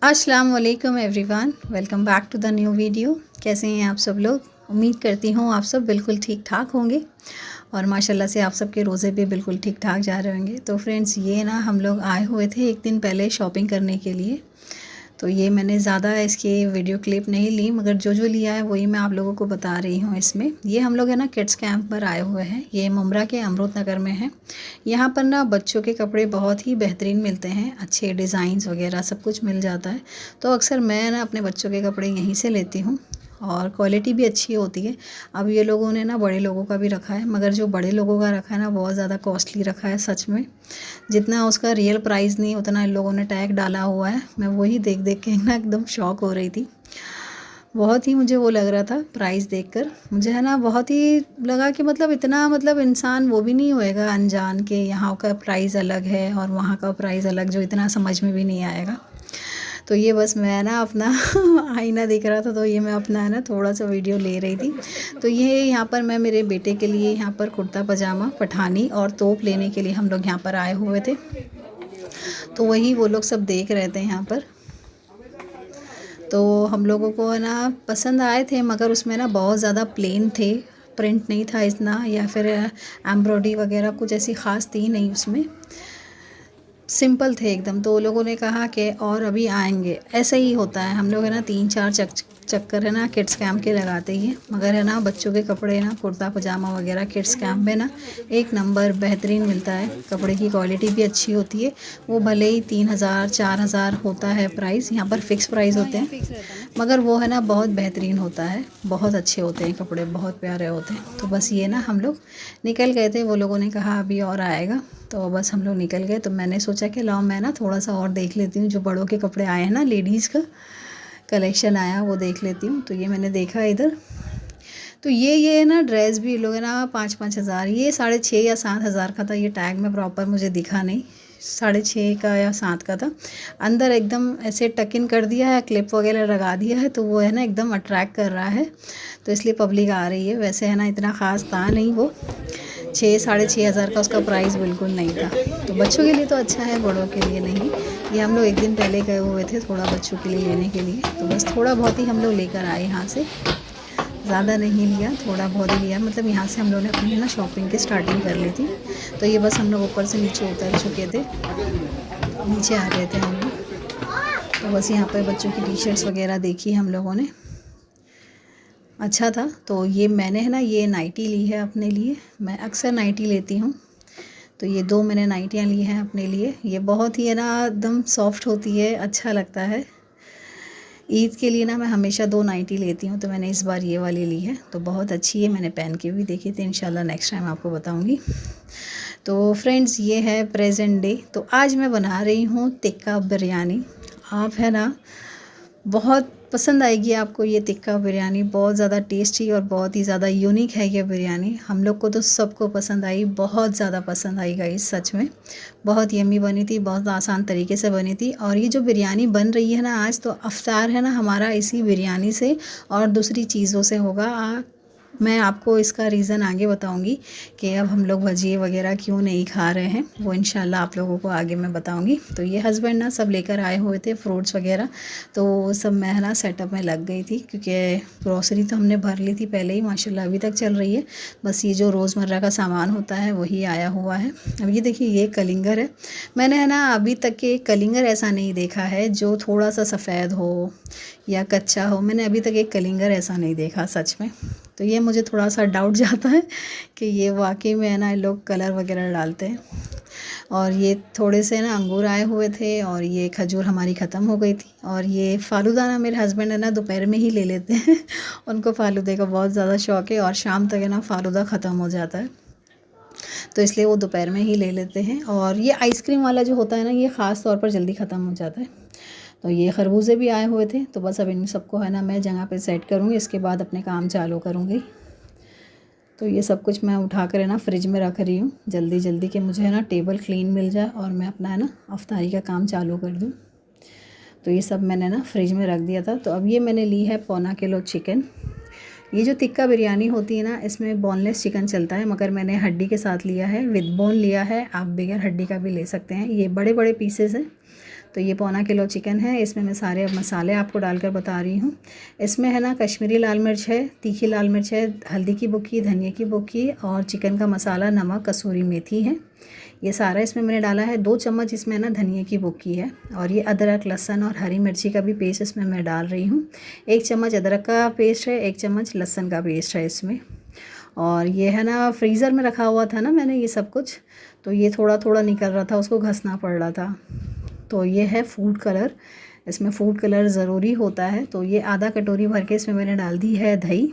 अस्सलाम वालेकुम everyone, welcome back to the new video. कैसे हैं आप सब लोग? उम्मीद करती हूँ आप सब बिल्कुल ठीक ठाक होंगे और माशाल्लाह से आप सबके रोज़े भी बिल्कुल ठीक ठाक जा रहे होंगे। तो फ्रेंड्स, ये ना हम लोग आए हुए थे एक दिन पहले शॉपिंग करने के लिए। तो ये मैंने ज़्यादा इसकी वीडियो क्लिप नहीं ली, मगर जो जो लिया है वही मैं आप लोगों को बता रही हूँ इसमें। ये हम लोग है ना किड्स कैंप पर आए हुए हैं। ये मुमरा के अमृत नगर में है। यहाँ पर ना बच्चों के कपड़े बहुत ही बेहतरीन मिलते हैं, अच्छे डिज़ाइंस वगैरह सब कुछ मिल जाता है। तो अक्सर मैं ना अपने बच्चों के कपड़े यहीं से लेती हूँ और क्वालिटी भी अच्छी होती है। अब ये लोगों ने ना बड़े लोगों का भी रखा है, मगर जो बड़े लोगों का रखा है ना बहुत ज़्यादा कॉस्टली रखा है सच में। जितना उसका रियल प्राइस नहीं उतना इन लोगों ने टैग डाला हुआ है। मैं वही देख देख के ना एकदम शॉक हो रही थी। बहुत ही मुझे वो लग रहा था प्राइस देखकर, मुझे है ना बहुत ही लगा कि मतलब इतना मतलब इंसान वो भी नहीं होएगा अनजान के यहाँ का प्राइस अलग है और वहाँ का प्राइस अलग, जो इतना समझ में भी नहीं आएगा। तो ये बस मैं ना अपना आईना दिख रहा था, तो ये मैं अपना है ना थोड़ा सा वीडियो ले रही थी। तो ये यहाँ पर मैं मेरे बेटे के लिए यहाँ पर कुर्ता पजामा पठानी और तोप लेने के लिए हम लोग यहाँ पर आए हुए थे। तो वही वो लोग सब देख रहे थे यहाँ पर। तो हम लोगों को है ना पसंद आए थे, मगर उसमें ना बहुत ज़्यादा प्लेन थे, प्रिंट नहीं था इतना, या फिर एम्ब्रॉयडरी वगैरह कुछ ऐसी ख़ास थी नहीं उसमें, सिंपल थे एकदम। तो लोगों ने कहा कि और अभी आएंगे। ऐसा ही होता है, हम लोग है ना 3-4 चक्कर है ना किड्स कैंप के लगाते ही हैं, मगर है ना बच्चों के कपड़े ना कुर्ता पजामा वगैरह किड्स कैंप में ना एक नंबर बेहतरीन मिलता है। कपड़े की क्वालिटी भी अच्छी होती है। वो भले ही 3000-4000 होता है प्राइस, यहाँ पर फ़िक्स प्राइस होते हैं, मगर वो है ना बहुत बेहतरीन होता है, बहुत अच्छे होते हैं कपड़े, बहुत प्यारे होते हैं। तो बस ये ना हम लोग निकल गए थे, वो लोगों ने कहा अभी और आएगा, तो बस हम लोग निकल गए। तो मैंने सोचा कि लाओ मैं ना थोड़ा सा और देख लेती हूँ, जो बड़ों के कपड़े आए हैं ना, लेडीज़ का कलेक्शन आया वो देख लेती हूँ। तो ये मैंने देखा इधर। तो ये ना ड्रेस भी लोग है ना 5-5 हज़ार, ये 6.5 या 7 हज़ार का था। ये टैग में प्रॉपर मुझे दिखा नहीं, 6.5 का या 7 का था। अंदर एकदम ऐसे टक इन कर दिया है, क्लिप वगैरह लगा दिया है, तो वो है ना एकदम अट्रैक्ट कर रहा है, तो इसलिए पब्लिक आ रही है। वैसे है ना इतना ख़ास था नहीं वो, 6-6.5 हज़ार का उसका प्राइस बिल्कुल नहीं था। तो बच्चों के लिए तो अच्छा है, बड़ों के लिए नहीं। ये हम लोग एक दिन पहले गए हुए थे थोड़ा बच्चों के लिए लेने के लिए, तो बस थोड़ा बहुत ही हम लोग लेकर आए यहाँ से, ज़्यादा नहीं लिया, थोड़ा बहुत ही लिया। मतलब यहाँ से हम लोगों ने अपनी ना शॉपिंग की स्टार्टिंग कर ली थी। तो ये बस हम लोग ऊपर से नीचे उतर चुके थे, नीचे आ गए थे हम लोग। तो बस यहाँ पर बच्चों की टी शर्ट्स वगैरह देखी हम लोगों ने, अच्छा था। तो ये मैंने है ना ये नाइटी ली है अपने लिए, मैं अक्सर नाइटी लेती हूँ। तो ये 2 मैंने नाइटियाँ ली हैं अपने लिए। ये बहुत ही है ना एकदम सॉफ्ट होती है, अच्छा लगता है। ईद के लिए ना मैं हमेशा 2 नाइटी लेती हूँ, तो मैंने इस बार ये वाली ली है। तो बहुत अच्छी है, मैंने पहन के भी देखी थी, इंशाल्लाह नेक्स्ट टाइम आपको बताऊँगी। तो फ्रेंड्स, ये है प्रेजेंट डे। तो आज मैं बना रही हूँ टिक्का बिरयानी। आप है ना बहुत पसंद आएगी आपको ये टिक्का बिरयानी, बहुत ज़्यादा टेस्टी और बहुत ही ज़्यादा यूनिक है ये बिरयानी। हम लोग को तो सबको पसंद आई, बहुत ज़्यादा पसंद आई गाइस, सच में बहुत यम्मी बनी थी, बहुत आसान तरीके से बनी थी। और ये जो बिरयानी बन रही है ना आज, तो अफ्तार है ना हमारा इसी बिरयानी से और दूसरी चीज़ों से होगा। मैं आपको इसका रीज़न आगे बताऊंगी कि अब हम लोग भजिए वगैरह क्यों नहीं खा रहे हैं, वो इंशाल्लाह आप लोगों को आगे मैं बताऊंगी। तो ये हस्बैंड ना सब लेकर आए हुए थे फ्रूट्स वगैरह, तो सब मैं ना सेटअप में लग गई थी, क्योंकि ग्रॉसरी तो हमने भर ली थी पहले ही, माशाल्लाह अभी तक चल रही है। बस ये जो रोज़मर्रा का सामान होता है वही आया हुआ है। अब ये देखिए ये कलिंगर है। मैंने है ना अभी तक के कलिंगर ऐसा नहीं देखा है जो थोड़ा सा सफ़ेद हो या कच्चा हो, मैंने अभी तक एक कलिंगर ऐसा नहीं देखा सच में। तो ये मुझे थोड़ा सा डाउट जाता है कि ये वाकई में है ना लोग कलर वगैरह डालते हैं। और ये थोड़े से ना अंगूर आए हुए थे और ये खजूर हमारी ख़त्म हो गई थी। और ये फालूदा ना मेरे हस्बैंड है ना दोपहर में ही ले लेते हैं उनको फालूदे का बहुत ज़्यादा शौक़ है और शाम तक है ना फालूदा ख़त्म हो जाता है, तो इसलिए वो दोपहर में ही ले लेते हैं। और ये आइसक्रीम वाला जो होता है ना, ये ख़ास तौर पर जल्दी ख़त्म हो जाता है। तो ये खरबूजे भी आए हुए थे, तो बस अब इन सबको है ना मैं जगह पे सेट करूँगी, इसके बाद अपने काम चालू करूँगी। तो ये सब कुछ मैं उठा कर है ना फ्रिज में रख रही हूँ जल्दी जल्दी, कि मुझे है ना टेबल क्लीन मिल जाए और मैं अपना है ना अफ्तारी का काम चालू कर दूँ। तो ये सब मैंने ना फ्रिज में रख दिया था। तो अब ये मैंने ली है 1.25 किलो चिकन। ये जो टिक्का बिरयानी होती है ना, इसमें बोनलेस चिकन चलता है, मगर मैंने हड्डी के साथ लिया है, विद बोन लिया है। आप बगैर हड्डी का भी ले सकते हैं। ये बड़े बड़े पीसेस हैं। तो ये 1.25 किलो चिकन है। इसमें मैं सारे मसाले आपको डालकर बता रही हूँ। इसमें है ना कश्मीरी लाल मिर्च है, तीखी लाल मिर्च है, हल्दी की बुक्की, धनिया की बुक्की और चिकन का मसाला, नमक, कसूरी मेथी है। ये सारा इसमें मैंने डाला है। 2 चम्मच इसमें ना धनिया की बुक्की है। और ये अदरक, लहसुन और हरी मिर्ची का भी पेस्ट इसमें मैं डाल रही हूँ। 1 चम्मच अदरक का पेस्ट है, 1 चम्मच लहसुन का पेस्ट है इसमें। और ये है ना फ्रीज़र में रखा हुआ था ना मैंने ये सब कुछ, तो ये थोड़ा थोड़ा निकल रहा था, उसको घसना पड़ रहा था। तो ये है फूड कलर। इसमें फूड कलर ज़रूरी होता है। तो ये आधा कटोरी भर के इसमें मैंने डाल दी है दही।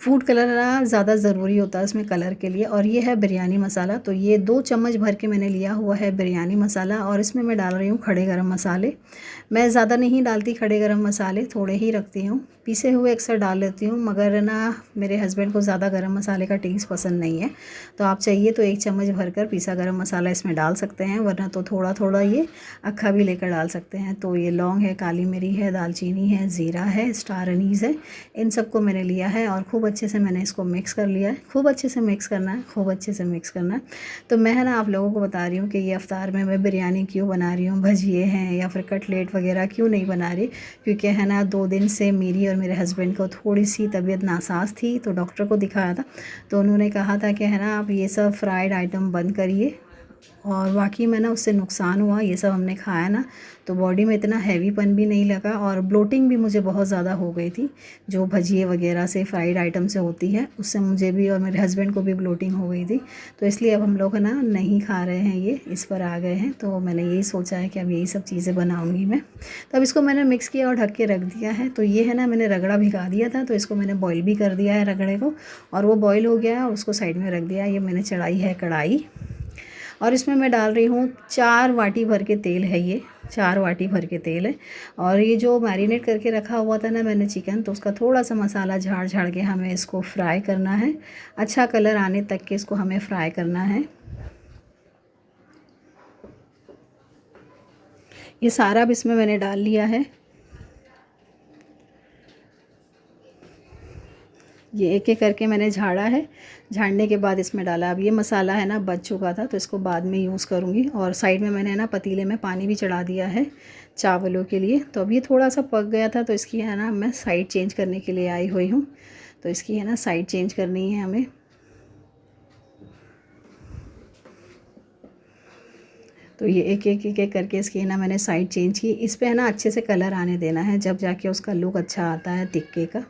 फूड कलर ना ज़्यादा ज़रूरी होता है इसमें कलर के लिए। और ये है बिरयानी मसाला। तो ये 2 चम्मच भर के मैंने लिया हुआ है बिरयानी मसाला। और इसमें मैं डाल रही हूँ खड़े गरम मसाले। मैं ज़्यादा नहीं डालती खड़े गरम मसाले, थोड़े ही रखती हूँ। पीसे हुए अक्सर डाल लेती हूँ, मगर ना मेरे हस्बैंड को ज़्यादा गरम मसाले का टेस्ट पसंद नहीं है। तो आप चाहिए तो 1 चम्मच भरकर पीसा गरम मसाला इसमें डाल सकते हैं, वरना तो थोड़ा थोड़ा ये अक्खा भी लेकर डाल सकते हैं। तो ये लौंग है, काली मिरी है, दालचीनी है, ज़ीरा है, स्टार अनीज़ है। इन सबको मैंने लिया है और खूब अच्छे से मैंने इसको मिक्स कर लिया है। खूब अच्छे से मिक्स करना है, खूब अच्छे से मिक्स करना है। तो मैं है ना आप लोगों को बता रही हूँ कि ये इफ्तार में मैं बिरयानी क्यों बना रही हूँ, भजिए हैं या फिर कटलेट वगैरह क्यों नहीं बना रही। क्योंकि है ना 2 दिन से मेरी और मेरे हस्बैंड को थोड़ी सी तबीयत नासाज थी, तो डॉक्टर को दिखाया था। तो उन्होंने कहा था कि है ना आप ये सब फ्राइड आइटम बंद करिए। और वाकई में ना उससे नुकसान हुआ। ये सब हमने खाया ना, तो बॉडी में इतना हैवीपन भी नहीं लगा और ब्लोटिंग भी मुझे बहुत ज़्यादा हो गई थी, जो भजिए वगैरह से, फ्राइड आइटम से होती है, उससे मुझे भी और मेरे हस्बैंड को भी ब्लोटिंग हो गई थी। तो इसलिए अब हम लोग है ना नहीं खा रहे हैं, ये इस पर आ गए हैं। तो मैंने यही सोचा है कि अब यही सब चीज़ें बनाऊँगी मैं। तो अब इसको मैंने मिक्स किया और ढक के रख दिया है। तो ये है ना मैंने रगड़ा भिगा दिया था, तो इसको मैंने बॉईल भी कर दिया है रगड़े को, और वो बॉईल हो गया, उसको साइड में रख दिया। ये मैंने चढ़ाई है कढ़ाई और इसमें मैं डाल रही हूँ 4 वाटी भर के तेल है। ये 4 वाटी भर के तेल है। और ये जो मैरिनेट करके रखा हुआ था ना मैंने चिकन, तो उसका थोड़ा सा मसाला झाड़ झाड़ के हमें इसको फ्राई करना है। अच्छा कलर आने तक के इसको हमें फ्राई करना है। ये सारा अब इसमें मैंने डाल लिया है। ये एक एक करके मैंने झाड़ा है। झाड़ने के बाद इसमें डाला। अब ये मसाला है ना बच चुका था, तो इसको बाद में यूज़ करूँगी। और साइड में मैंने ना पतीले में पानी भी चढ़ा दिया है चावलों के लिए। तो अब ये थोड़ा सा पक गया था, तो इसकी है ना मैं साइड चेंज करने के लिए आई हुई हूँ। तो इसकी है ना साइड चेंज करनी है हमें। तो ये एक एक करके इसकी है ना मैंने साइड चेंज की। इस पर है ना अच्छे से कलर आने देना है, जब जाके उसका लुक अच्छा आता है टिक्के का।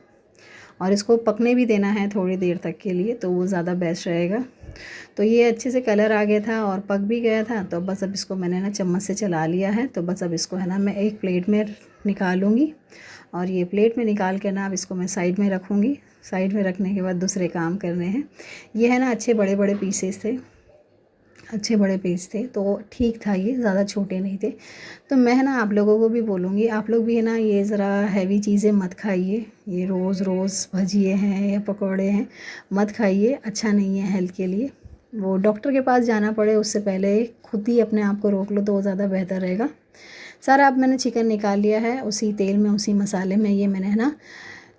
और इसको पकने भी देना है थोड़ी देर तक के लिए, तो वो ज़्यादा बेस्ट रहेगा। तो ये अच्छे से कलर आ गया था और पक भी गया था। तो बस अब इसको मैंने ना चम्मच से चला लिया है। तो बस अब इसको है ना मैं एक प्लेट में निकालूंगी। और ये प्लेट में निकाल के ना अब इसको मैं साइड में रखूँगी। साइड में रखने के बाद दूसरे काम करने हैं। ये है ना अच्छे बड़े बड़े पीसेस थे, अच्छे बड़े पीस थे, तो ठीक था, ये ज़्यादा छोटे नहीं थे। तो मैं है ना आप लोगों को भी बोलूँगी, आप लोग भी है ना ये ज़रा हैवी चीज़ें मत खाइए। ये रोज़ रोज़ भजिए हैं या पकौड़े हैं मत खाइए, अच्छा नहीं है हेल्थ के लिए। वो डॉक्टर के पास जाना पड़े उससे पहले खुद ही अपने आप को रोक लो तो वो ज़्यादा बेहतर रहेगा। सारा अब मैंने चिकन निकाल लिया है उसी तेल में, उसी मसाले में। ये मैंने है ना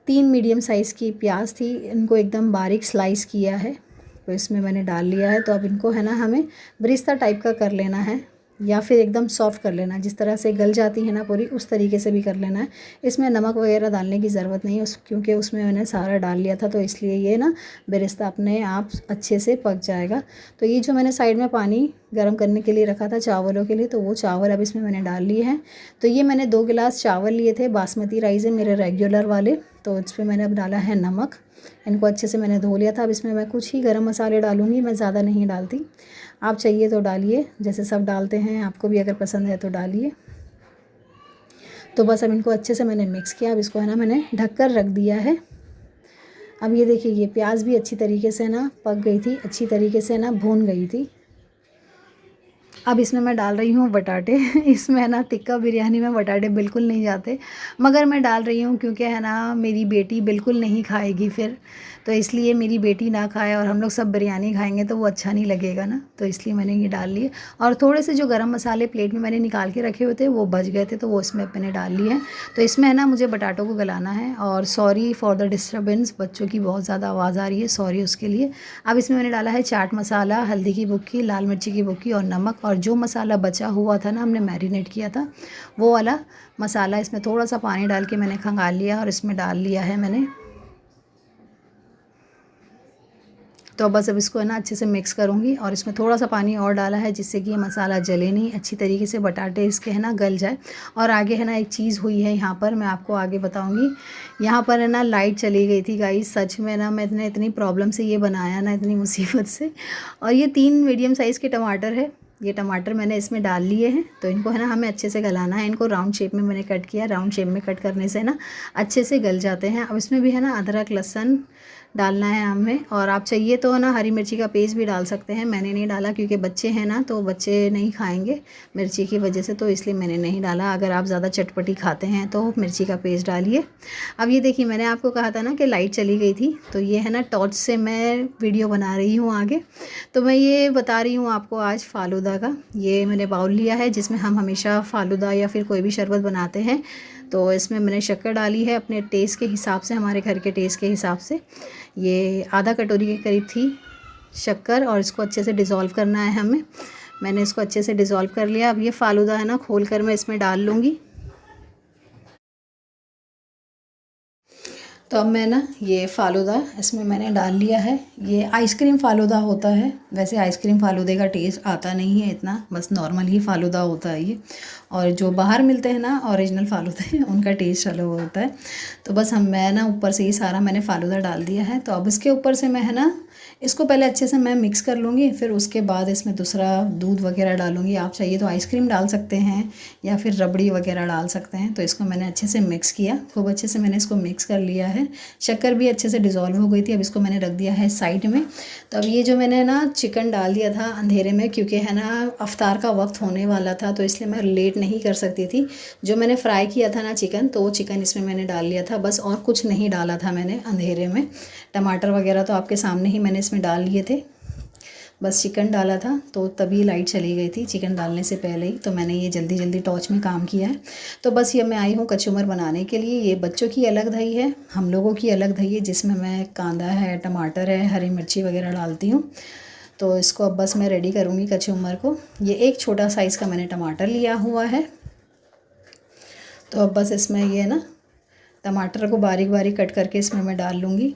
3 मीडियम साइज़ की प्याज थी, इनको एकदम बारीक स्लाइस किया है, तो इसमें मैंने डाल लिया है। तो अब इनको है ना हमें ब्रिस्ता टाइप का कर लेना है, या फिर एकदम सॉफ्ट कर लेना, जिस तरह से गल जाती है ना पूरी, उस तरीके से भी कर लेना है। इसमें नमक वगैरह डालने की ज़रूरत नहीं है क्योंकि उसमें मैंने सारा डाल लिया था, तो इसलिए ये ना ब्रिस्ता अपने आप अच्छे से पक जाएगा। तो ये जो मैंने साइड में पानी गर्म करने के लिए रखा था चावलों के लिए, तो वो चावल अब इसमें मैंने डाल लिए हैं। तो ये मैंने 2 गिलास चावल लिए थे, बासमती राइस है मेरे रेगुलर वाले। तो इस पर मैंने अब डाला है नमक। इनको अच्छे से मैंने धो लिया था। अब इसमें मैं कुछ ही गरम मसाले डालूँगी, मैं ज़्यादा नहीं डालती। आप चाहिए तो डालिए, जैसे सब डालते हैं, आपको भी अगर पसंद है तो डालिए। तो बस अब इनको अच्छे से मैंने मिक्स किया। अब इसको है ना मैंने ढक कर रख दिया है। अब ये देखिए, ये प्याज भी अच्छी तरीके से ना पक गई थी, अच्छी तरीके से ना भून गई थी। अब इसमें मैं डाल रही हूँ बटाटे। इसमें है ना टिक्का बिरयानी में बटाटे बिल्कुल नहीं जाते, मगर मैं डाल रही हूँ क्योंकि है ना मेरी बेटी बिल्कुल नहीं खाएगी फिर, तो इसलिए मेरी बेटी ना खाए और हम लोग सब बिरयानी खाएंगे तो वो अच्छा नहीं लगेगा ना, तो इसलिए मैंने ये डाल लिए। और थोड़े से जो गरम मसाले प्लेट में मैंने निकाल के रखे हुए थे वो बच गए थे, तो वो इसमें मैंने डाल लिए हैं। तो इसमें है ना मुझे बटाटों को गलाना है। और सॉरी फॉर द डिस्टर्बेंस, बच्चों की बहुत ज़्यादा आवाज़ आ रही है, सॉरी उसके लिए। अब इसमें मैंने डाला है चाट मसाला, हल्दी की बुक्की, लाल मिर्ची की बुक्की और नमक, और जो मसाला बचा हुआ था ना हमने मैरिनेट किया था वो वाला मसाला, इसमें थोड़ा सा पानी डाल के मैंने खंगाल लिया और इसमें डाल लिया है मैंने। तो बस अब इसको है ना अच्छे से मिक्स करूँगी, और इसमें थोड़ा सा पानी और डाला है जिससे कि ये मसाला जले नहीं, अच्छी तरीके से बटाटे इसके है ना गल जाए। और आगे है ना एक चीज़ हुई है यहाँ पर, मैं आपको आगे बताऊँगी। यहाँ पर है ना लाइट चली गई थी गाइस, सच में ना मैंने इतनी प्रॉब्लम से ये बनाया ना, इतनी मुसीबत से। और ये 3 मीडियम साइज़ के टमाटर है, ये टमाटर मैंने इसमें डाल लिए हैं। तो इनको है ना हमें अच्छे से गलाना है, इनको राउंड शेप में मैंने कट किया, राउंड शेप में कट करने से ना अच्छे से गल जाते हैं। अब इसमें भी है ना अदरक लहसुन डालना है हमें, और आप चाहिए तो ना हरी मिर्ची का पेस्ट भी डाल सकते हैं, मैंने नहीं डाला क्योंकि बच्चे हैं ना, तो बच्चे नहीं खाएंगे मिर्ची की वजह से, तो इसलिए मैंने नहीं डाला। अगर आप ज़्यादा चटपटी खाते हैं तो मिर्ची का पेस्ट डालिए। अब ये देखिए मैंने आपको कहा था ना कि लाइट चली गई थी, तो ये है ना टॉर्च से मैं वीडियो बना रही हूँ आगे। तो मैं ये बता रही हूँ आपको आज फ़ालूदा का, ये मैंने बाउल लिया है जिसमें हम हमेशा फ़ालूदा या फिर कोई भी शरबत बनाते हैं। तो इसमें मैंने शक्कर डाली है अपने टेस्ट के हिसाब से, हमारे घर के टेस्ट के हिसाब से। ये आधा कटोरी के करीब थी शक्कर, और इसको अच्छे से डिज़ोल्व करना है हमें। मैंने इसको अच्छे से डिज़ोल्व कर लिया। अब ये फ़ालूदा है ना खोल कर मैं इसमें डाल लूँगी। तो अब मैं ना ये फ़ालूदा इसमें मैंने डाल लिया है। ये आइसक्रीम फ़ालूदा होता है, वैसे आइसक्रीम फ़ालूदे का टेस्ट आता नहीं है इतना, बस नॉर्मल ही फ़ालूदा होता है ये। और जो बाहर मिलते हैं ना ओरिजिनल फ़ालूदे उनका टेस्ट अलग होता है। तो बस मैं ना ऊपर से ही सारा मैंने फ़ालूदा डाल दिया है। तो अब इसके ऊपर से मैं है ना इसको पहले अच्छे से मैं मिक्स कर लूँगी, फिर उसके बाद इसमें दूसरा दूध वगैरह डालूँगी। आप चाहिए तो आइसक्रीम डाल सकते हैं या फिर रबड़ी वगैरह डाल सकते हैं। तो इसको मैंने अच्छे से मिक्स किया, खूब अच्छे से मैंने इसको मिक्स कर लिया है। शक्कर भी अच्छे से डिज़ोल्व हो गई थी। अब इसको मैंने रख दिया है साइड में। तो अब ये जो मैंने ना चिकन डाल दिया था अंधेरे में, क्योंकि है ना अफ्तार का वक्त होने वाला था, तो इसलिए मैं लेट नहीं कर सकती थी। जो मैंने फ्राई किया था ना चिकन, तो वो चिकन इसमें मैंने डाल लिया था बस, और कुछ नहीं डाला था मैंने अंधेरे में। टमाटर वगैरह तो आपके सामने ही मैंने इसमें डाल लिए थे, बस चिकन डाला था तो तभी लाइट चली गई थी चिकन डालने से पहले ही। तो मैंने ये जल्दी जल्दी टॉर्च में काम किया है। तो बस ये मैं आई हूँ कचूमर बनाने के लिए। ये बच्चों की अलग दही है, हम लोगों की अलग दही है, जिसमें मैं कांदा है, टमाटर है, हरी मिर्ची वगैरह डालती हूँ। तो इसको अब बस मैं रेडी करूँगी कचूमर को। ये एक छोटा साइज़ का मैंने टमाटर लिया हुआ है। तो अब बस इसमें ये ना टमाटर को बारीक बारीक कट करके इसमें मैं डाल लूँगी।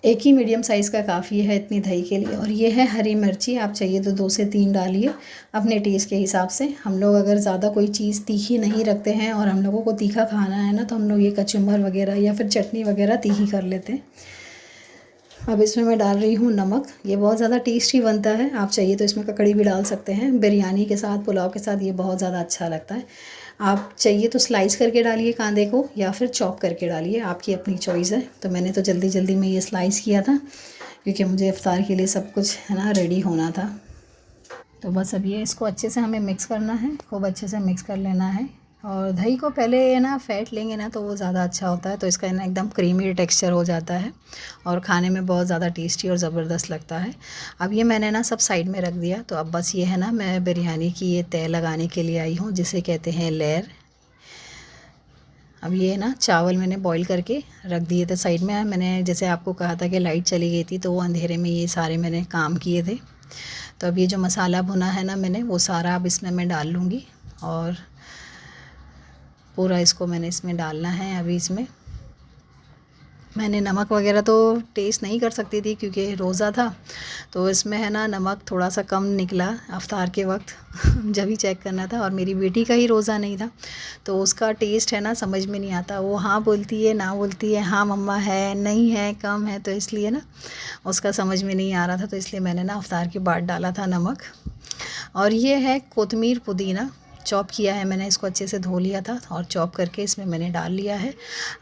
एक ही मीडियम साइज़ का काफ़ी है इतनी दही के लिए। और ये है हरी मिर्ची, आप चाहिए तो 2 से 3 डालिए अपने टेस्ट के हिसाब से। हम लोग अगर ज़्यादा कोई चीज़ तीखी नहीं रखते हैं और हम लोगों को तीखा खाना है ना, तो हम लोग ये कचुम्बर वगैरह या फिर चटनी वगैरह तीखी कर लेते हैं। अब इसमें मैं डाल रही हूँ नमक। ये बहुत ज़्यादा टेस्टी बनता है, आप चाहिए तो इसमें ककड़ी भी डाल सकते हैं। बिरयानी के साथ, पुलाव के साथ ये बहुत ज़्यादा अच्छा लगता है। आप चाहिए तो स्लाइस करके डालिए कांदे को, या फिर चॉप करके डालिए, आपकी अपनी चॉइस है। तो मैंने तो जल्दी जल्दी में ये स्लाइस किया था क्योंकि मुझे इफ्तार के लिए सब कुछ है ना रेडी होना था। तो बस अब ये इसको अच्छे से हमें मिक्स करना है, खूब अच्छे से मिक्स कर लेना है। और दही को पहले है ना फेंट लेंगे ना तो वो ज़्यादा अच्छा होता है, तो इसका है ना एकदम क्रीमी टेक्सचर हो जाता है और खाने में बहुत ज़्यादा टेस्टी और ज़बरदस्त लगता है। अब ये मैंने ना सब साइड में रख दिया। तो अब बस ये है ना मैं बिरयानी की ये तय लगाने के लिए आई हूँ, जिसे कहते हैं लेयर। अब ये ना चावल मैंने बॉईल करके रख दिए थे साइड में। मैंने जैसे आपको कहा था कि लाइट चली गई थी, तो वो अंधेरे में ये सारे मैंने काम किए थे। तो अब ये जो मसाला भुना है ना मैंने, वो सारा अब इसमें मैं डाल लूँगी, और पूरा इसको मैंने इसमें डालना है। अभी इसमें मैंने नमक वगैरह तो टेस्ट नहीं कर सकती थी क्योंकि रोज़ा था, तो इसमें है ना नमक थोड़ा सा कम निकला अफ्तार के वक्त जब ही चेक करना था। और मेरी बेटी का ही रोज़ा नहीं था, तो उसका टेस्ट है ना समझ में नहीं आता। वो हाँ बोलती है, ना बोलती है, हाँ मम्मा है, नहीं है, कम है, तो इसलिए ना उसका समझ में नहीं आ रहा था। तो इसलिए मैंने ना अफ्तार के बाद डाला था नमक। और ये है कोतमीर पुदीना, चॉप किया है मैंने, इसको अच्छे से धो लिया था और चॉप करके इसमें मैंने डाल लिया है।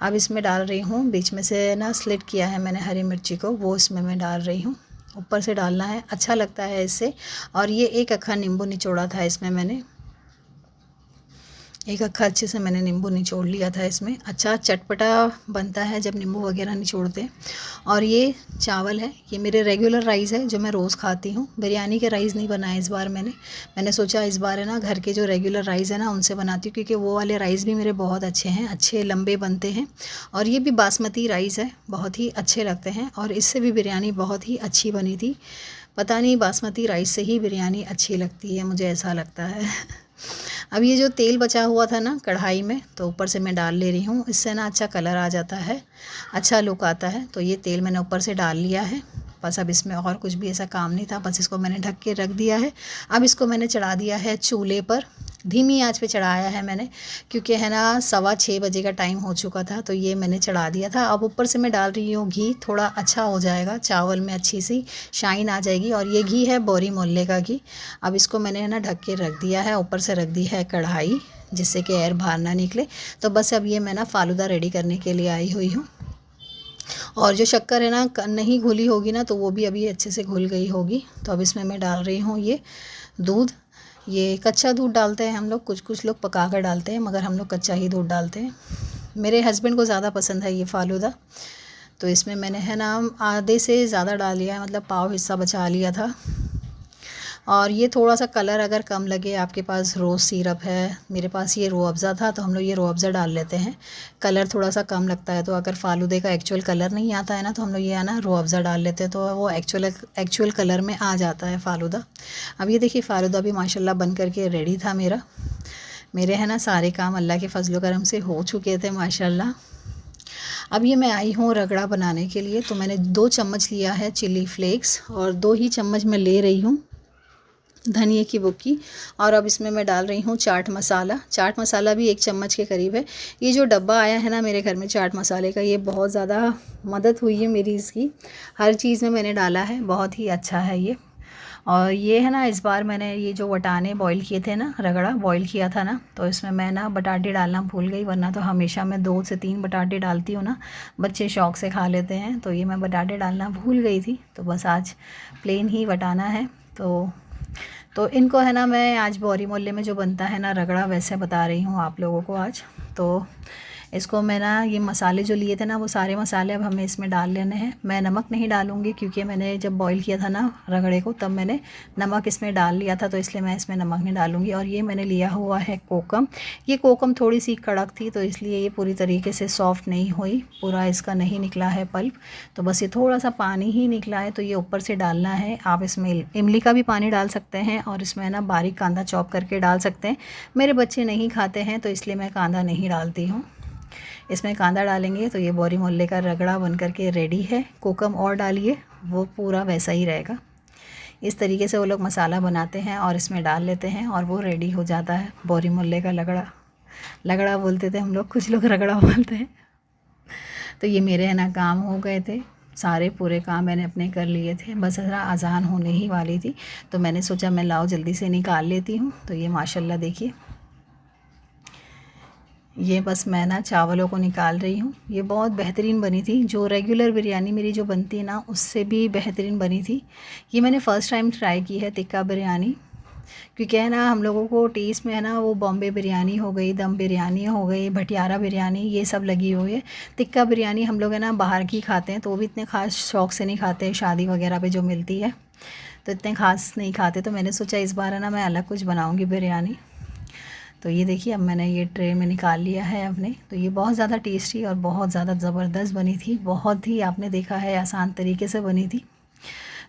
अब इसमें डाल रही हूँ, बीच में से ना स्लिट किया है मैंने हरी मिर्ची को, वो इसमें मैं डाल रही हूँ। ऊपर से डालना है, अच्छा लगता है इससे। और ये एक अक्खा नींबू निचोड़ा था इसमें मैंने, एक अक्खा अच्छे से मैंने नींबू निचोड़ लिया था इसमें। अच्छा चटपटा बनता है जब नींबू वगैरह निचोड़ते हैं। और ये चावल है, ये मेरे रेगुलर राइस है जो मैं रोज़ खाती हूँ। बिरयानी के राइस नहीं बनाए इस बार मैंने सोचा इस बार है ना घर के जो रेगुलर राइस है ना उनसे बनाती हूँ, क्योंकि वो वाले राइस भी मेरे बहुत अच्छे हैं, अच्छे लंबे बनते हैं। और ये भी बासमती राइस है, बहुत ही अच्छे लगते हैं। और इससे भी बिरयानी बहुत ही अच्छी बनी थी। पता नहीं बासमती राइस से ही बिरयानी अच्छी लगती है, मुझे ऐसा लगता है। अब ये जो तेल बचा हुआ था ना कढ़ाई में, तो ऊपर से मैं डाल ले रही हूँ। इससे ना अच्छा कलर आ जाता है, अच्छा लुक आता है। तो ये तेल मैंने ऊपर से डाल लिया है। बस अब इसमें और कुछ भी ऐसा काम नहीं था, बस इसको मैंने ढक के रख दिया है। अब इसको मैंने चढ़ा दिया है चूल्हे पर, धीमी आंच पे चढ़ाया है मैंने, क्योंकि है ना 6:15 बजे का टाइम हो चुका था। तो ये मैंने चढ़ा दिया था। अब ऊपर से मैं डाल रही हूँ घी, थोड़ा अच्छा हो जाएगा, चावल में अच्छी सी शाइन आ जाएगी। और ये घी है बोरी मोहल्ले का घी। अब इसको मैंने है ना ढक के रख दिया है, ऊपर से रख दी है कढ़ाई जिससे कि एयर बाहर ना निकले। तो बस अब ये मैं ना फालूदा रेडी करने के लिए आई हुई हूँ। और जो शक्कर है ना नहीं घुली होगी ना, तो वो भी अभी अच्छे से घुल गई होगी। तो अब इसमें मैं डाल रही हूँ ये दूध। ये कच्चा दूध डालते हैं हम लोग, कुछ कुछ लोग पका कर डालते हैं, मगर हम लोग कच्चा ही दूध डालते हैं। मेरे हस्बैंड को ज़्यादा पसंद है ये फालूदा। तो इसमें मैंने है ना आधे से ज़्यादा डाल लिया है, मतलब पाव हिस्सा बचा लिया था। और ये थोड़ा सा कलर अगर कम लगे, आपके पास रोज़ सिरप है, मेरे पास ये रूह अफ़ज़ा था तो हम लोग ये रूह अफ़ज़ा डाल लेते हैं। कलर थोड़ा सा कम लगता है, तो अगर फ़ालूदे का एक्चुअल कलर नहीं आता है ना, तो हम लोग ये है ना रूह अफ़ज़ा डाल लेते हैं, तो वो एक्चुअल कलर में आ जाता है फ़ालूदा। अब ये देखिए फ़ालूदा भी माशाल्लाह बन करके रेडी था मेरा। मेरे है ना सारे काम अल्लाह के फजल करम से हो चुके थे माशाल्लाह। अब ये मैं आई हूँ रगड़ा बनाने के लिए। तो मैंने 2 चम्मच लिया है चिली फ्लेक्स, और 2 ही चम्मच मैं ले रही हूँ धनिए की बुक्की। और अब इसमें मैं डाल रही हूँ चाट मसाला। चाट मसाला भी 1 चम्मच के करीब है। ये जो डब्बा आया है ना मेरे घर में चाट मसाले का, ये बहुत ज़्यादा मदद हुई है मेरी इसकी, हर चीज़ में मैंने डाला है, बहुत ही अच्छा है ये। और ये है ना इस बार मैंने ये जो वटाने बॉईल किए थे ना, रगड़ा बॉईल किया था ना, तो इसमें मैं ना बटाटे डालना भूल गई, वरना तो हमेशा मैं 2 से 3 बटाटे डालती हूँ ना, बच्चे शौक़ से खा लेते हैं। तो ये मैं बटाटे डालना भूल गई थी, तो बस आज प्लेन ही वटाना है। तो इनको है ना मैं आज बोरी मोहल्ले में जो बनता है ना रगड़ा, वैसे बता रही हूँ आप लोगों को आज। तो इसको मैं ना ये मसाले जो लिए थे ना, वो सारे मसाले अब हमें इसमें डाल लेने हैं। मैं नमक नहीं डालूँगी, क्योंकि मैंने जब बॉईल किया था ना रगड़े को, तब मैंने नमक इसमें डाल लिया था, तो इसलिए मैं इसमें नमक नहीं डालूँगी। और ये मैंने लिया हुआ है कोकम। ये कोकम थोड़ी सी कड़क थी, तो इसलिए ये पूरी तरीके से सॉफ़्ट नहीं हुई, पूरा इसका नहीं निकला है पल्प। तो बस ये थोड़ा सा पानी ही निकला है, तो ये ऊपर से डालना है। आप इसमें इमली का भी पानी डाल सकते हैं, और इसमें ना बारीक कांदा चॉप करके डाल सकते हैं। मेरे बच्चे नहीं खाते हैं, तो इसलिए मैं कांदा नहीं डालती हूँ। इसमें कांदा डालेंगे तो ये बोरी मोहल्ले का रगड़ा बन करके रेडी है। कोकम और डालिए, वो पूरा वैसा ही रहेगा। इस तरीके से वो लोग मसाला बनाते हैं और इसमें डाल लेते हैं, और वो रेडी हो जाता है बोरी मोहल्ले का लगड़ा बोलते थे हम लोग, कुछ लोग रगड़ा बोलते हैं। तो ये मेरे है ना काम हो गए थे सारे, पूरे काम मैंने अपने कर लिए थे। बस ज़रा अजान होने ही वाली थी, तो मैंने सोचा मैं लाओ जल्दी से निकाल लेती हूँ। तो ये माशाल्लाह देखिए, ये बस मैं ना चावलों को निकाल रही हूँ। ये बहुत बेहतरीन बनी थी, जो रेगुलर बिरयानी मेरी जो बनती है ना, उससे भी बेहतरीन बनी थी। ये मैंने फ़र्स्ट टाइम ट्राई की है टिक्का बिरयानी, क्योंकि है ना हम लोगों को टेस्ट में है ना वो बॉम्बे बिरयानी हो गई, दम बिरयानी हो गई, भटियारा बिरयानी, ये सब लगी हुई है। टिक्का बिरयानी हम लोग है ना बाहर की खाते हैं, तो वो भी इतने ख़ास शौक़ से नहीं खाते, शादी वगैरह पे जो मिलती है तो इतने ख़ास नहीं खाते। तो मैंने सोचा इस बार है ना मैं अलग कुछ बनाऊँगी बिरयानी। तो ये देखिए अब मैंने ये ट्रे में निकाल लिया है अपने। तो ये बहुत ज़्यादा टेस्टी और बहुत ज़्यादा ज़बरदस्त बनी थी, बहुत ही आपने देखा है आसान तरीके से बनी थी।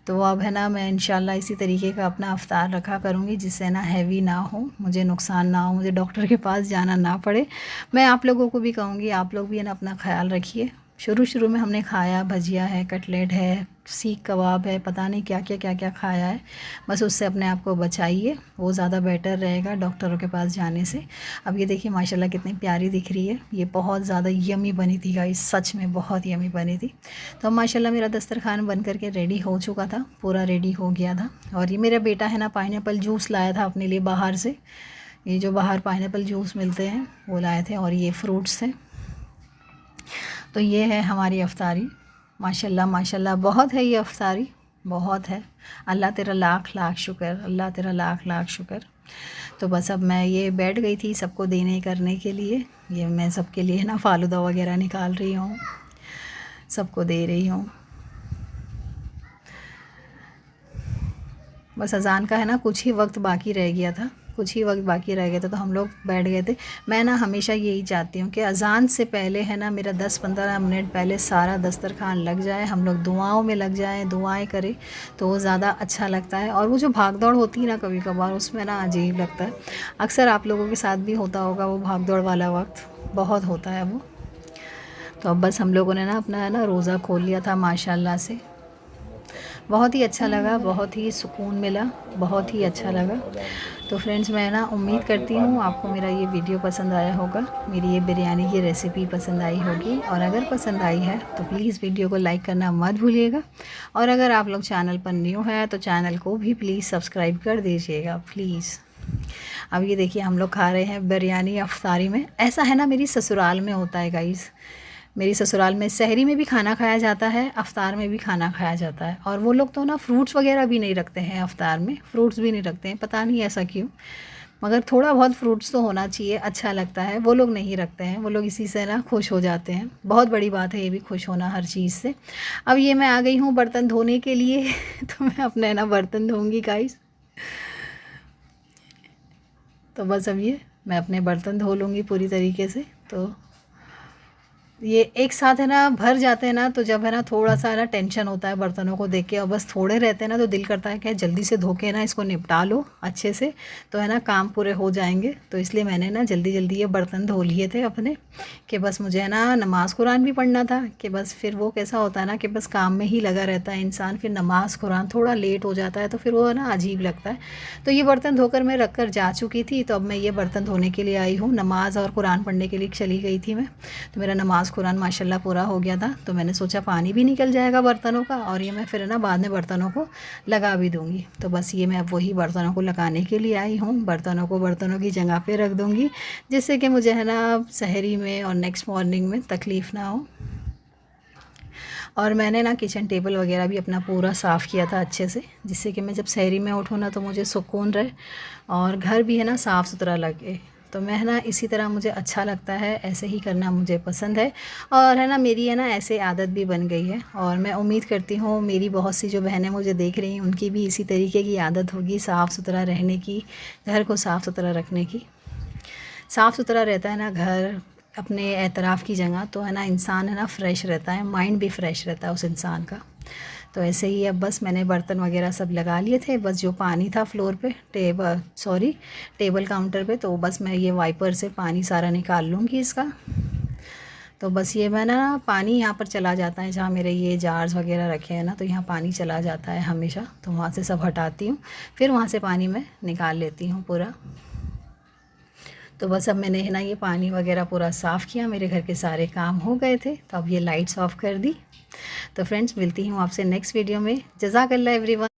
तो अब है ना मैं इंशाल्लाह इसी तरीके का अपना अफ्तार रखा करूँगी, जिससे ना हैवी ना हो, मुझे नुकसान ना हो, मुझे डॉक्टर के पास जाना ना पड़े। मैं आप लोगों को भी कहूँगी, आप लोग भी है ना अपना ख्याल रखिए। शुरू में हमने खाया, भजिया है, कटलेट है, सीख कबाब है, पता नहीं क्या क्या खाया है, बस उससे अपने आप को बचाइए, वो ज़्यादा बेटर रहेगा डॉक्टरों के पास जाने से। अब ये देखिए माशाल्लाह कितनी प्यारी दिख रही है, ये बहुत ज़्यादा यमी बनी थी गाइस, सच में बहुत यमी बनी थी। तो माशाल्लाह मेरा दस्तरखान बन करके रेडी हो चुका था, पूरा रेडी हो गया था। और ये मेरा बेटा है ना पाइनएप्पल जूस लाया था अपने लिए बाहर से, ये जो बाहर पाइनएप्पल जूस मिलते हैं वो लाए थे, और ये फ्रूट्स हैं। तो ये है हमारी अफ्तारी, माशाल्लाह माशाल्लाह बहुत है ये अफ्तारी, बहुत है। अल्लाह तेरा लाख लाख शुक्र, अल्लाह तेरा लाख लाख शुक्र। तो बस अब मैं ये बैठ गई थी सबको देने करने के लिए। ये मैं सबके लिए ना फालूदा वगैरह निकाल रही हूँ, सबको दे रही हूँ। बस अज़ान का है ना कुछ ही वक्त बाकी रह गया था, कुछ ही वक्त बाकी रह गया था, तो हम लोग बैठ गए थे। मैं ना हमेशा यही चाहती हूँ कि अज़ान से पहले है ना मेरा 10-15 मिनट पहले सारा दस्तरखान लग जाए, हम लोग दुआओं में लग जाएं, दुआएं करें, तो वो ज़्यादा अच्छा लगता है। और वो जो भाग दौड़ होती है ना कभी कभार, उसमें ना अजीब लगता है। अक्सर आप लोगों के साथ भी होता होगा वो भाग दौड़ वाला वक्त, बहुत होता है वो। तो अब बस हम लोगों ने ना अपना है ना रोज़ा खोल लिया था माशाल्लाह से। बहुत ही अच्छा लगा, बहुत ही सुकून मिला, बहुत ही अच्छा लगा। तो फ्रेंड्स मैं ना उम्मीद करती हूँ आपको मेरा ये वीडियो पसंद आया होगा, मेरी ये बिरयानी की रेसिपी पसंद आई होगी। और अगर पसंद आई है तो प्लीज़ वीडियो को लाइक करना मत भूलिएगा। और अगर आप लोग चैनल पर न्यू है तो चैनल को भी प्लीज़ सब्सक्राइब कर दीजिएगा प्लीज़। अब ये देखिए हम लोग खा रहे हैं बिरयानी अफ्तारी में। ऐसा है ना मेरी ससुराल में होता है गाइस, मेरी ससुराल में सहरी में भी खाना खाया जाता है, अफ्तार में भी खाना खाया जाता है। और वो लोग तो ना फ्रूट्स वगैरह भी नहीं रखते हैं, अफ्तार में फ्रूट्स भी नहीं रखते हैं, पता नहीं ऐसा क्यों, मगर थोड़ा बहुत फ्रूट्स तो होना चाहिए, अच्छा लगता है। वो लोग नहीं रखते हैं, वो लोग इसी से ना खुश हो जाते हैं। बहुत बड़ी बात है ये भी, खुश होना हर चीज़ से। अब ये मैं आ गई हूँ बर्तन धोने के लिए तो मैं अपने ना बर्तन धोऊँगी गाइस। तो बस अब ये मैं अपने बर्तन धो लूँगी पूरी तरीके से। तो ये एक साथ है ना भर जाते हैं ना, तो जब है ना थोड़ा सा है ना टेंशन होता है बर्तनों को देख के, और बस थोड़े रहते हैं ना तो दिल करता है कि जल्दी से धो के ना इसको निपटा लो अच्छे से, तो है ना काम पूरे हो जाएंगे। तो इसलिए मैंने ना जल्दी जल्दी ये बर्तन धो लिए थे अपने, कि बस मुझे है ना नमाज़ कुरान भी पढ़ना था, कि बस फिर वो कैसा होता है ना कि बस काम में ही लगा रहता है इंसान, फिर नमाज़ कुरान थोड़ा लेट हो जाता है तो फिर वो है ना अजीब लगता है। तो ये बर्तन धोकर मैं रख कर जा चुकी थी, तो अब मैं ये बर्तन धोने के लिए आई हूँ। नमाज़ और कुरान पढ़ने के लिए चली गई थी मैं, तो मेरा नमाज़ कुरान माशाल्लाह पूरा हो गया था। तो मैंने सोचा पानी भी निकल जाएगा बर्तनों का, और ये मैं फिर ना बाद में बर्तनों को लगा भी दूँगी। तो बस ये मैं अब वही बर्तनों को लगाने के लिए आई हूँ, बर्तनों को बर्तनों की जगह पे रख दूँगी, जिससे कि मुझे है ना सहरी में और नेक्स्ट मॉर्निंग में तकलीफ़ ना हो। और मैंने ना किचन टेबल वगैरह भी अपना पूरा साफ़ किया था अच्छे से, जिससे कि मैं जब सहरी में उठूँ ना तो मुझे सुकून रहे और घर भी है ना साफ़ सुथरा लगे। तो मैं है ना इसी तरह मुझे अच्छा लगता है, ऐसे ही करना मुझे पसंद है। और है ना मेरी है ना ऐसे आदत भी बन गई है, और मैं उम्मीद करती हूँ मेरी बहुत सी जो बहनें मुझे देख रही हैं उनकी भी इसी तरीके की आदत होगी, साफ़ सुथरा रहने की, घर को साफ़ सुथरा रखने की। साफ़ सुथरा रहता है ना घर, अपने एतराफ़ की जगह, तो है ना इंसान है ना फ़्रेश रहता है, माइंड भी फ़्रेश रहता है उस इंसान का। तो ऐसे ही अब बस मैंने बर्तन वगैरह सब लगा लिए थे, बस जो पानी था फ्लोर पे टेबल काउंटर पे, तो बस मैं ये वाइपर से पानी सारा निकाल लूँगी इसका। तो बस ये मैं ना पानी यहाँ पर चला जाता है, जहाँ मेरे ये जार्स वगैरह रखे हैं ना, तो यहाँ पानी चला जाता है हमेशा, तो वहाँ से सब हटाती हूँ, फिर वहाँ से पानी मैं निकाल लेती हूँ पूरा। तो बस अब मैंने है ना ये पानी वगैरह पूरा साफ़ किया, मेरे घर के सारे काम हो गए थे, तो अब ये लाइट्स ऑफ़ कर दी। तो फ्रेंड्स मिलती हूँ आपसे नेक्स्ट वीडियो में। जज़ाकल्लाह एवरीवन।